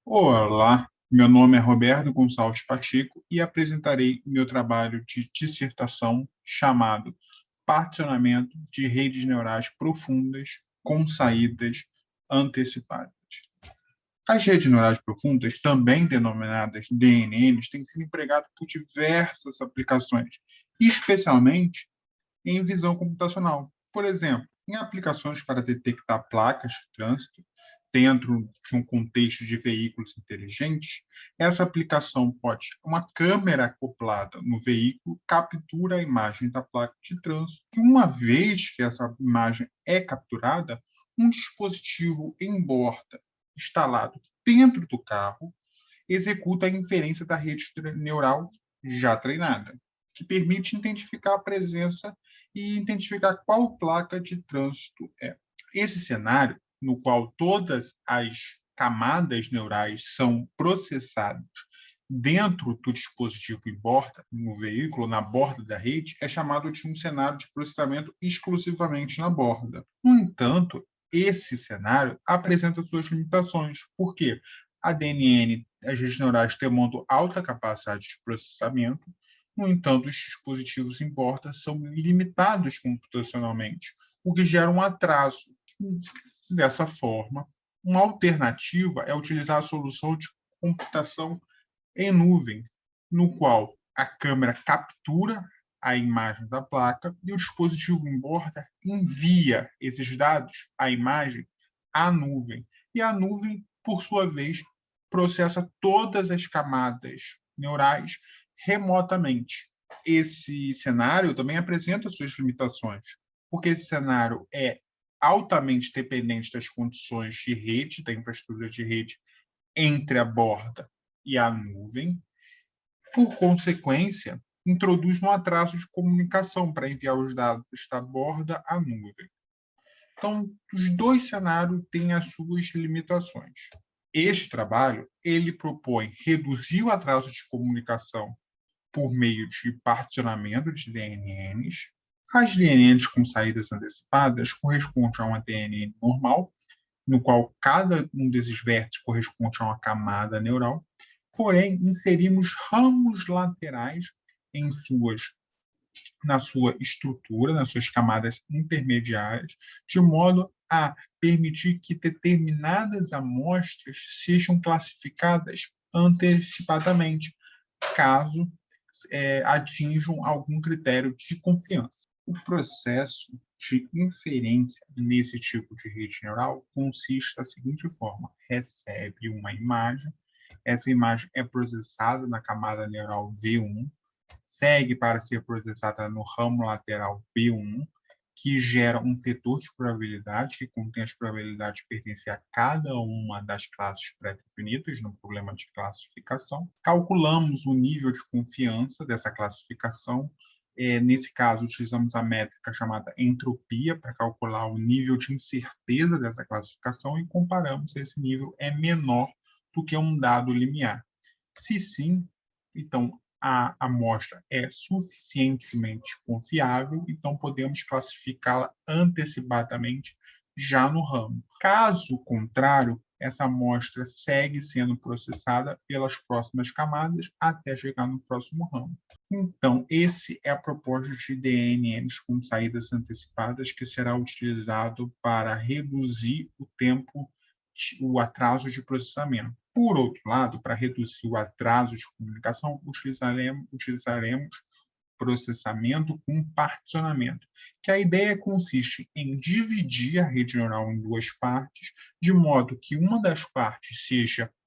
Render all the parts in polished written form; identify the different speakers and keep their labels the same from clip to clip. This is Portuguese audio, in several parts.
Speaker 1: Olá, meu nome é Roberto Gonçalves Pacheco e apresentarei meu trabalho de dissertação chamado Particionamento de redes neurais profundas com saídas antecipadas. As redes neurais profundas, também denominadas DNNs, têm sido empregadas por diversas aplicações, especialmente em visão computacional. Por exemplo, em aplicações para detectar placas de trânsito dentro de um contexto de veículos inteligentes, essa aplicação pode, uma câmera acoplada no veículo captura a imagem da placa de trânsito e uma vez que essa imagem é capturada, um dispositivo em borda instalado dentro do carro executa a inferência da rede neural já treinada, que permite identificar a presença e identificar qual placa de trânsito é. Esse cenário, no qual todas as camadas neurais são processadas dentro do dispositivo em borda, no veículo, na borda da rede, é chamado de um cenário de processamento exclusivamente na borda. No entanto, esse cenário apresenta suas limitações. Por quê? A DNN, as redes neurais demandam alta capacidade de processamento, no entanto, os dispositivos em borda são limitados computacionalmente, o que gera um atraso. Dessa forma, uma alternativa é utilizar a solução de computação em nuvem, no qual a câmera captura a imagem da placa e o dispositivo em borda envia esses dados, a imagem, à nuvem. E a nuvem, por sua vez, processa todas as camadas neurais remotamente. Esse cenário também apresenta suas limitações, porque esse cenário é altamente dependente das condições de rede, da infraestrutura de rede entre a borda e a nuvem. Por consequência, introduz um atraso de comunicação para enviar os dados da borda à nuvem. Então, os dois cenários têm as suas limitações. Este trabalho ele propõe reduzir o atraso de comunicação por meio de particionamento de DNNs. As DNNs com saídas antecipadas correspondem a uma DNN normal, no qual cada um desses vértices corresponde a uma camada neural, porém inserimos ramos laterais em na sua estrutura, nas suas camadas intermediárias, de modo a permitir que determinadas amostras sejam classificadas antecipadamente, caso atinjam algum critério de confiança. O processo de inferência nesse tipo de rede neural consiste da seguinte forma: recebe uma imagem, essa imagem é processada na camada neural V1, segue para ser processada no ramo lateral B1, que gera um vetor de probabilidade que contém as probabilidades de pertencer a cada uma das classes pré-definidas no problema de classificação. Calculamos o nível de confiança dessa classificação. Nesse caso, utilizamos a métrica chamada entropia para calcular o nível de incerteza dessa classificação e comparamos se esse nível é menor do que um dado limiar. Se sim, então a amostra é suficientemente confiável, então podemos classificá-la antecipadamente já no ramo. Caso contrário, essa amostra segue sendo processada pelas próximas camadas até chegar no próximo ramo. Então, esse é a proposta de DNNs com saídas antecipadas que será utilizado para reduzir o tempo, o atraso de processamento. Por outro lado, para reduzir o atraso de comunicação, utilizaremos processamento com particionamento, que a ideia consiste em dividir a rede neural em duas partes, de modo que uma das partes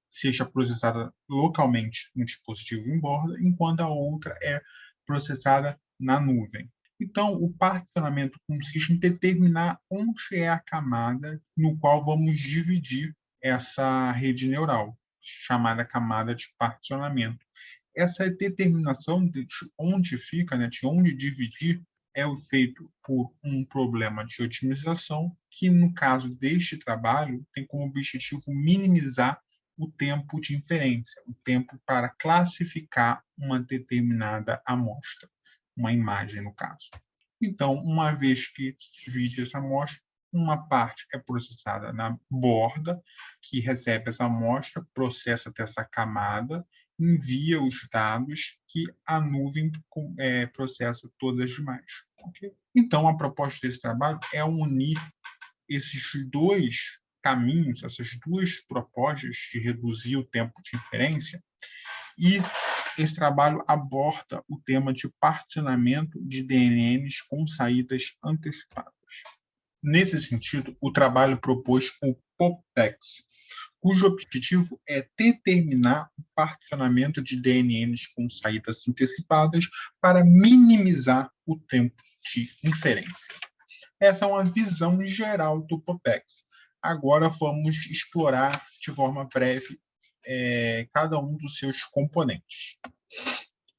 Speaker 1: seja processada localmente no dispositivo em borda, enquanto a outra é processada na nuvem. Então, o particionamento consiste em determinar onde é a camada no qual vamos dividir essa rede neural, chamada camada de particionamento. Essa determinação de onde fica, né, de onde dividir, é feito por um problema de otimização, que no caso deste trabalho tem como objetivo minimizar o tempo de inferência, o tempo para classificar uma determinada amostra, uma imagem no caso. Então, uma vez que divide essa amostra, Uma parte é processada na borda, que recebe essa amostra, processa essa camada, envia os dados que a nuvem processa todas as demais. Okay? Então, a proposta desse trabalho é unir esses dois caminhos, essas duas propostas de reduzir o tempo de inferência, e esse trabalho aborda o tema de particionamento de DNNs com saídas antecipadas. Nesse sentido, o trabalho propôs o POPTEX, cujo objetivo é determinar o particionamento de DNNs com saídas antecipadas para minimizar o tempo de inferência. Essa é uma visão geral do POPEX. Agora vamos explorar de forma breve cada um dos seus componentes.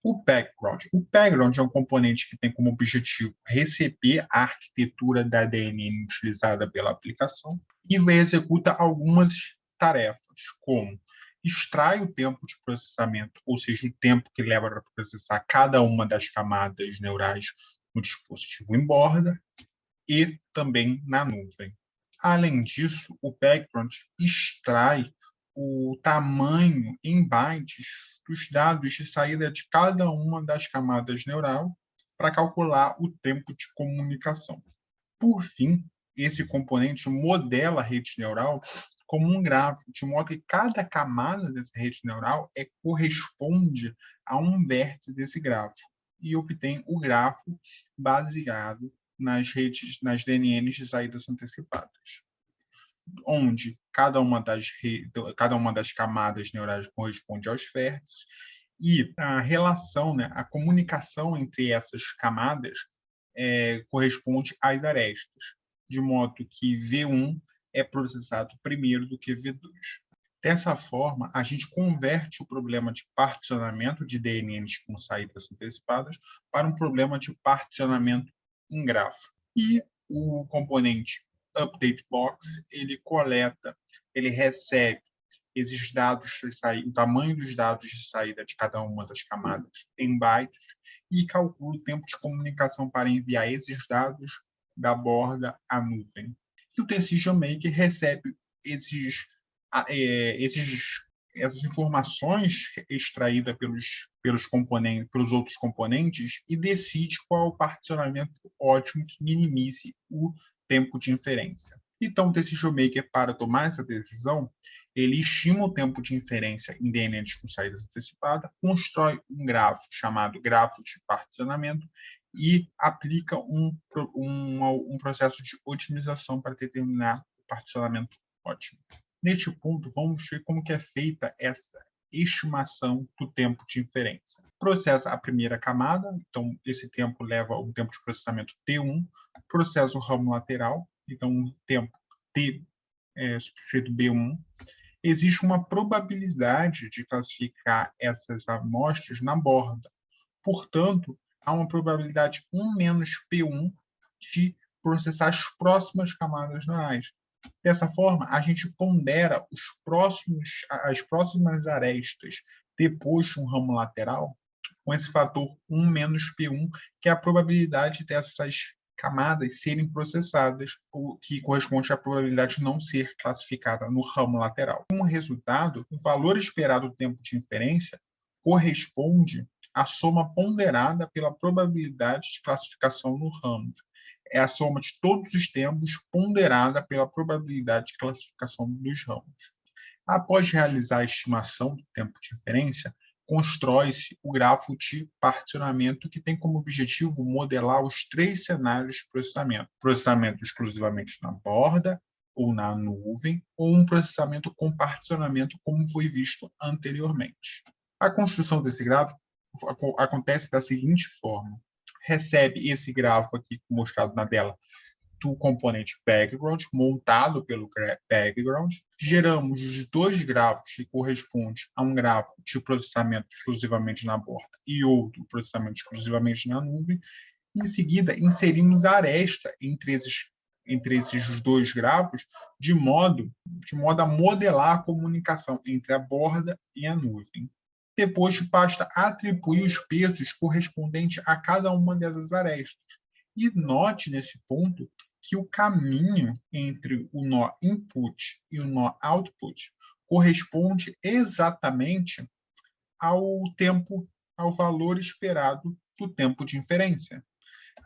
Speaker 1: O background. O background é um componente que tem como objetivo receber a arquitetura da DNN utilizada pela aplicação e executa algumas tarefas, como extrai o tempo de processamento, ou seja, o tempo que leva para processar cada uma das camadas neurais no dispositivo em borda, e também na nuvem. Além disso, o background extrai o tamanho em bytes dos dados de saída de cada uma das camadas neural para calcular o tempo de comunicação. Por fim, esse componente modela a rede neural como um gráfico, de modo que cada camada dessa rede neural corresponde a um vértice desse gráfico e obtém o grafo baseado nas DNNs de saídas antecipadas, onde cada uma das camadas neurais corresponde aos vértices e a relação, a comunicação entre essas camadas corresponde às arestas, de modo que V1 é processado primeiro do que V2. Dessa forma, a gente converte o problema de particionamento de DNNs com saídas antecipadas para um problema de particionamento em grafo. E o componente Update Box, ele recebe esses dados, o tamanho dos dados de saída de cada uma das camadas em bytes e calcula o tempo de comunicação para enviar esses dados da borda à nuvem. E o Decision Maker recebe essas informações extraídas pelos outros componentes e decide qual é o particionamento ótimo que minimize o tempo de inferência. Então, o Decision Maker, para tomar essa decisão, ele estima o tempo de inferência em DNNs com saídas antecipadas, constrói um grafo chamado grafo de particionamento e aplica um processo de otimização para determinar o particionamento ótimo. Neste ponto, vamos ver como que é feita essa estimação do tempo de inferência. Processa a primeira camada, então esse tempo leva o tempo de processamento T1, processa o ramo lateral, então o tempo T substituído B1. Existe uma probabilidade de classificar essas amostras na borda. Portanto, há uma probabilidade 1 menos P1 de processar as próximas camadas neurais. Dessa forma, a gente pondera as próximas arestas depois de um ramo lateral com esse fator 1 menos P1, que é a probabilidade dessas camadas serem processadas, o que corresponde à probabilidade de não ser classificada no ramo lateral. Como resultado, o valor esperado do tempo de inferência corresponde à soma ponderada pela probabilidade de classificação no ramo. É a soma de todos os tempos ponderada pela probabilidade de classificação dos ramos. Após realizar a estimação do tempo de inferência, constrói-se o grafo de particionamento, que tem como objetivo modelar os 3 cenários de processamento. Processamento exclusivamente na borda ou na nuvem, ou um processamento com particionamento, como foi visto anteriormente. A construção desse gráfico acontece da seguinte forma. Recebe esse gráfico aqui mostrado na tela do componente background, montado pelo background. Geramos os 2 grafos que correspondem a um grafo de processamento exclusivamente na borda e outro processamento exclusivamente na nuvem. Em seguida, inserimos a aresta entre esses 2 grafos, de modo a modelar a comunicação entre a borda e a nuvem. Depois, basta atribuir os pesos correspondentes a cada uma dessas arestas. E note nesse ponto que o caminho entre o nó input e o nó output corresponde exatamente ao tempo, ao valor esperado do tempo de inferência.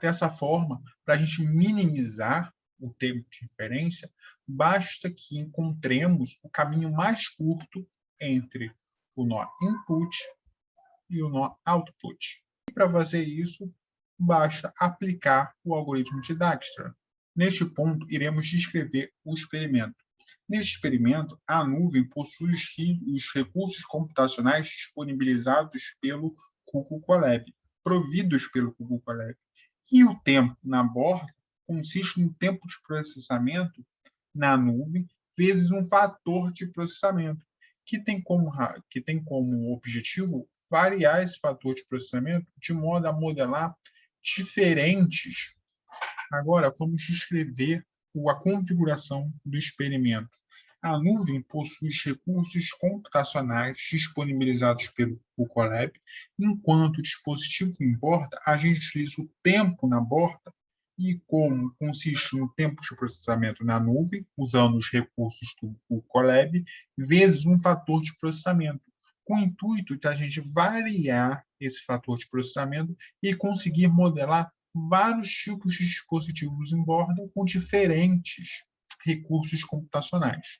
Speaker 1: Dessa forma, para a gente minimizar o tempo de inferência, basta que encontremos o caminho mais curto entre o nó input e o nó output. E para fazer isso, basta aplicar o algoritmo de Dijkstra. Neste ponto, iremos descrever o experimento. Neste experimento, a nuvem possui os recursos computacionais disponibilizados pelo Google Colab, providos pelo Google Colab. E o tempo na borda consiste no tempo de processamento na nuvem vezes um fator de processamento, que tem como objetivo variar esse fator de processamento de modo a modelar diferentes. Agora, vamos descrever a configuração do experimento. A nuvem possui os recursos computacionais disponibilizados pelo Colab. Enquanto o dispositivo em borda, a gente utiliza o tempo na borda e como consiste no tempo de processamento na nuvem, usando os recursos do Colab, vezes um fator de processamento, com o intuito de a gente variar esse fator de processamento e conseguir modelar vários tipos de dispositivos em borda com diferentes recursos computacionais.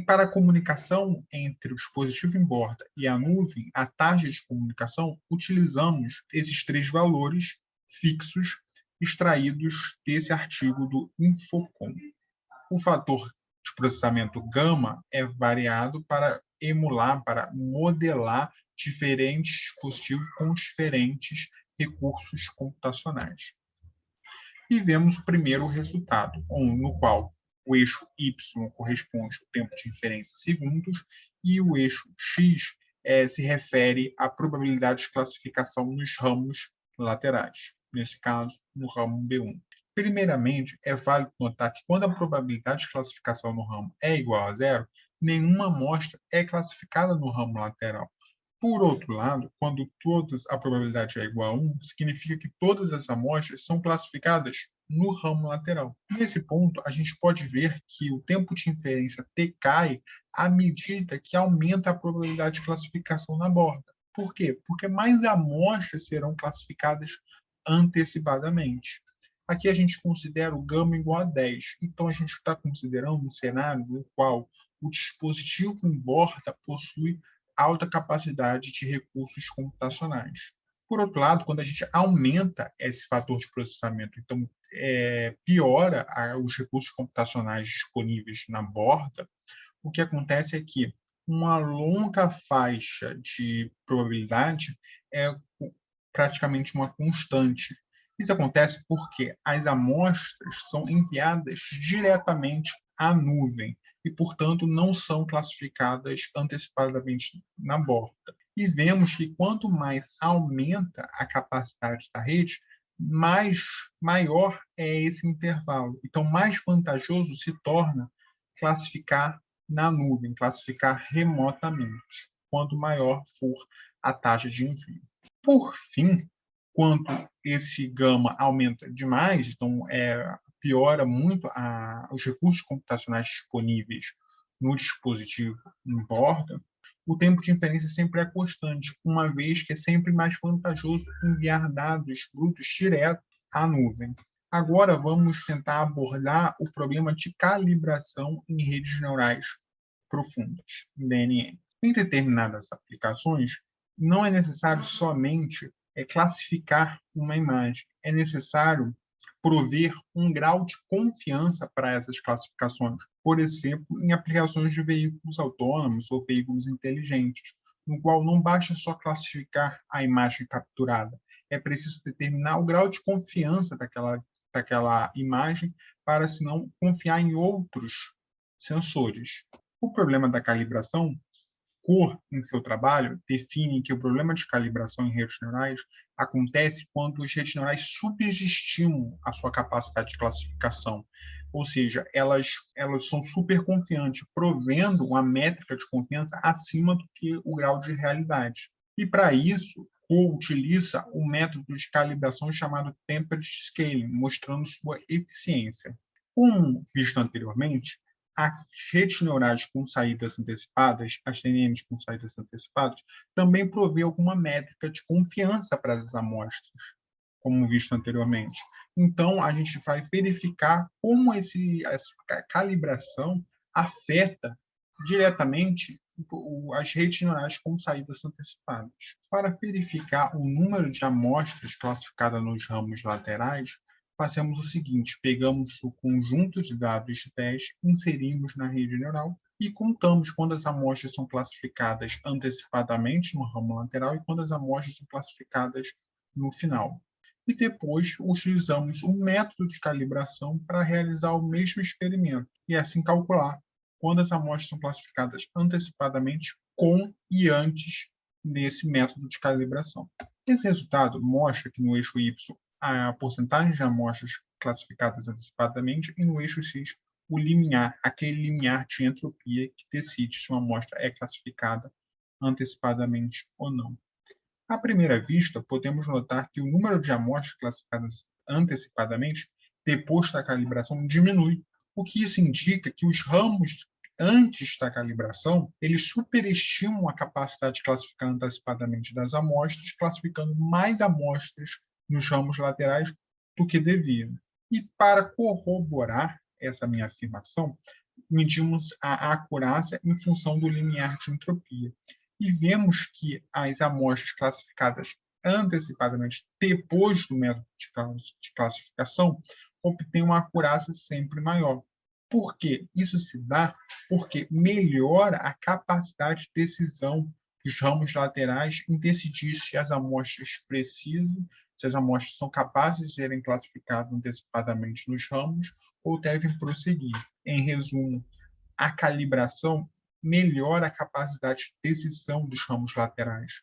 Speaker 1: Para a comunicação entre o dispositivo em borda e a nuvem, a taxa de comunicação, utilizamos esses três valores fixos extraídos desse artigo do Infocom. O fator de processamento gama é variado para emular, para modelar diferentes dispositivos com diferentes recursos computacionais. E vemos o primeiro resultado, no qual o eixo y corresponde ao tempo de inferência em segundos e o eixo x se refere à probabilidade de classificação nos ramos laterais, nesse caso, no ramo B1. Primeiramente, é válido notar que quando a probabilidade de classificação no ramo é igual a zero, nenhuma amostra é classificada no ramo lateral. Por outro lado, quando a probabilidade é igual a 1, significa que todas as amostras são classificadas no ramo lateral. Nesse ponto, a gente pode ver que o tempo de inferência t cai à medida que aumenta a probabilidade de classificação na borda. Por quê? Porque mais amostras serão classificadas antecipadamente. Aqui a gente considera o gama igual a 10. Então, a gente está considerando um cenário no qual o dispositivo em borda possui alta capacidade de recursos computacionais. Por outro lado, quando a gente aumenta esse fator de processamento, então piora os recursos computacionais disponíveis na borda, o que acontece é que uma longa faixa de probabilidade é praticamente uma constante. Isso acontece porque as amostras são enviadas diretamente à nuvem e, portanto, não são classificadas antecipadamente na borda. E vemos que quanto mais aumenta a capacidade da rede, maior é esse intervalo. Então, mais vantajoso se torna classificar na nuvem, classificar remotamente, quanto maior for a taxa de envio. Por fim, quando esse gama aumenta demais, então piora muito os recursos computacionais disponíveis no dispositivo em borda, o tempo de inferência sempre é constante, uma vez que é sempre mais vantajoso enviar dados brutos direto à nuvem. Agora vamos tentar abordar o problema de calibração em redes neurais profundas, DNN. Em determinadas aplicações, não é necessário somente classificar uma imagem, é necessário prover um grau de confiança para essas classificações, por exemplo, em aplicações de veículos autônomos ou veículos inteligentes, no qual não basta só classificar a imagem capturada, é preciso determinar o grau de confiança daquela imagem para, se não, confiar em outros sensores. O problema da calibração, Cor, em seu trabalho, define que o problema de calibração em redes neurais acontece quando as redes neurais superestimam a sua capacidade de classificação, ou seja, elas são super confiantes, provendo uma métrica de confiança acima do que o grau de realidade. E para isso, Cor utiliza um método de calibração chamado Tempered Scaling, mostrando sua eficiência. Como visto anteriormente, as redes neurais com saídas antecipadas, as TNNs com saídas antecipadas, também provê alguma métrica de confiança para as amostras, como visto anteriormente. Então, a gente vai verificar como essa calibração afeta diretamente as redes neurais com saídas antecipadas. Para verificar o número de amostras classificadas nos ramos laterais, fazemos o seguinte: pegamos o conjunto de dados de teste, inserimos na rede neural e contamos quando as amostras são classificadas antecipadamente no ramo lateral e quando as amostras são classificadas no final. E depois utilizamos um método de calibração para realizar o mesmo experimento e assim calcular quando as amostras são classificadas antecipadamente com e antes desse método de calibração. Esse resultado mostra que no eixo Y a porcentagem de amostras classificadas antecipadamente e no eixo X o limiar, aquele limiar de entropia que decide se uma amostra é classificada antecipadamente ou não. À primeira vista, podemos notar que o número de amostras classificadas antecipadamente, depois da calibração, diminui, o que isso indica que os ramos antes da calibração, eles superestimam a capacidade de classificar antecipadamente das amostras, classificando mais amostras nos ramos laterais do que deviam. E para corroborar essa minha afirmação, medimos a acurácia em função do limiar de entropia. E vemos que as amostras classificadas antecipadamente depois do método de classificação obtêm uma acurácia sempre maior. Por quê? Isso se dá porque melhora a capacidade de decisão dos ramos laterais em decidir se as amostras precisam, se as amostras são capazes de serem classificadas antecipadamente nos ramos ou devem prosseguir. Em resumo, a calibração melhora a capacidade de decisão dos ramos laterais,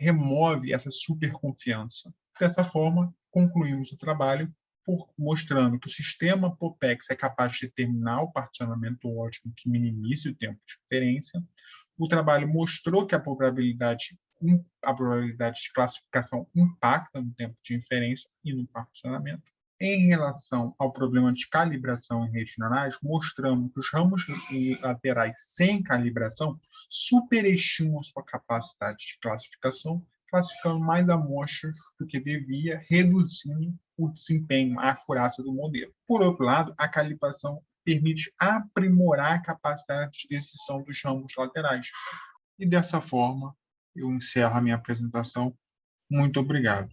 Speaker 1: remove essa superconfiança. Dessa forma, concluímos o trabalho mostrando que o sistema POPEX é capaz de determinar o particionamento ótimo que minimize o tempo de inferência. O trabalho mostrou que a probabilidade de classificação impacta no tempo de inferência e no particionamento. Em relação ao problema de calibração em redes neurais, mostramos que os ramos laterais sem calibração superestimam sua capacidade de classificação, classificando mais amostras do que devia, reduzindo o desempenho, a acurácia do modelo. Por outro lado, a calibração permite aprimorar a capacidade de decisão dos ramos laterais. E dessa forma, eu encerro a minha apresentação. Muito obrigado.